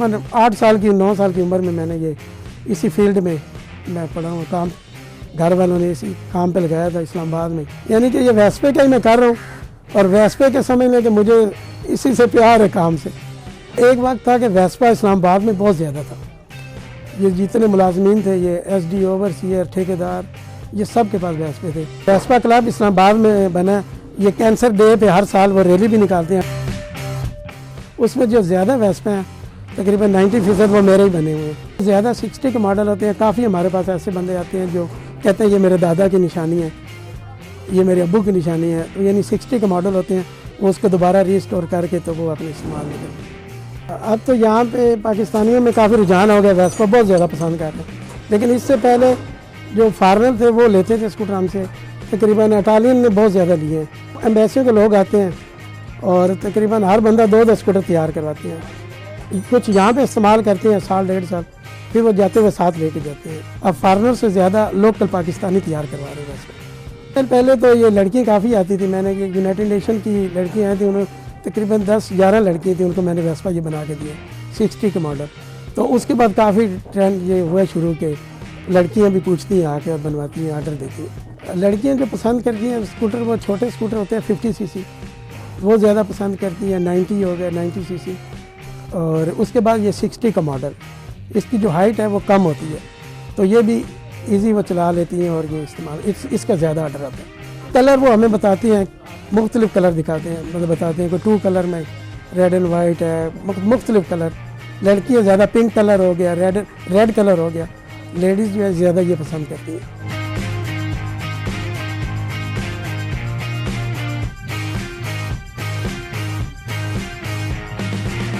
تقریباً 8 سال کی 9 سال کی عمر میں میں نے یہ اسی فیلڈ میں پڑھا ہوں. کام گھر والوں نے اسی کام پہ لگایا تھا اسلام آباد میں. یعنی کہ یہ ویسپے کا ہی میں کر رہا ہوں اور ویسپے کے سمجھ لیں کہ مجھے اسی سے پیار ہے کام سے. ایک وقت تھا کہ ویسپا اسلام آباد میں بہت زیادہ تھا. یہ جتنے ملازمین تھے یہ ایس ڈی اوور سیئر ٹھیکیدار یہ سب کے پاس ویسپے تھے. ویسپا کلب اسلام آباد میں بنا. یہ کینسر ڈے پہ ہر سال وہ ریلی بھی نکالتے ہیں. اس میں جو زیادہ ویسپے ہیں تقریباً 90% وہ میرے ہی بنے ہوئے ہیں. زیادہ 60 کے ماڈل ہوتے ہیں. کافی ہمارے پاس ایسے بندے آتے ہیں جو کہتے ہیں یہ میرے دادا کی نشانی ہے, یہ میرے ابو کی نشانی ہے. تو یعنی 60 کے ماڈل ہوتے ہیں, وہ اس کو دوبارہ ریسٹور کر کے تو وہ اپنے استعمال میں کرتے ہیں. اب تو یہاں پہ پاکستانیوں میں کافی رجحان ہو گیا, ویسپا بہت زیادہ پسند کرتے ہیں. لیکن اس سے پہلے جو فارنر تھے وہ لیتے تھے اسکوٹر ہم سے. تقریباً اٹالین نے بہت زیادہ لیے ہیں. ایمبیسیوں کے لوگ آتے ہیں اور تقریباً ہر بندہ 2 اسکوٹر تیار کرواتے ہیں. کچھ یہاں پہ استعمال کرتے ہیں سال 1.5 سال, پھر وہ جاتے ہوئے ساتھ لے کے جاتے ہیں. اب فارنر سے زیادہ لوکل پاکستانی تیار کروا رہے ہیں ویسے. پہلے تو یہ لڑکیاں کافی آتی تھی. میں نے یہ یونائٹڈ نیشن کی لڑکیاں آئی تھیں, انہوں تقریباً 10-11 لڑکیاں تھیں, ان کو میں نے ویسپا یہ بنا کے دیا 60 کے ماڈل. تو اس کے بعد کافی ٹرینڈ یہ ہوا شروع کے لڑکیاں بھی پوچھتی ہیں آ کے اور بنواتی ہیں, آرڈر دیتی ہیں. لڑکیاں جو پسند کرتی ہیں اسکوٹر, وہ چھوٹے اسکوٹر ہوتے ہیں 50 cc, وہ زیادہ پسند کرتی ہیں. 90 ہو گیا 90 cc. اور اس کے بعد یہ 60 کا ماڈل, اس کی جو ہائٹ ہے وہ کم ہوتی ہے, تو یہ بھی ایزی وہ چلا لیتی ہیں اور یہ استعمال اس کا زیادہ آرڈر آتا ہے. کلر وہ ہمیں بتاتی ہیں, مختلف کلر دکھاتے ہیں, مطلب بتاتے ہیں کہ 2 کلر میں ریڈ اینڈ وائٹ ہے, مختلف کلر. لڑکیاں زیادہ پنک کلر ہو گیا, ریڈ کلر ہو گیا. لیڈیز جو ہے زیادہ یہ پسند کرتی ہیں.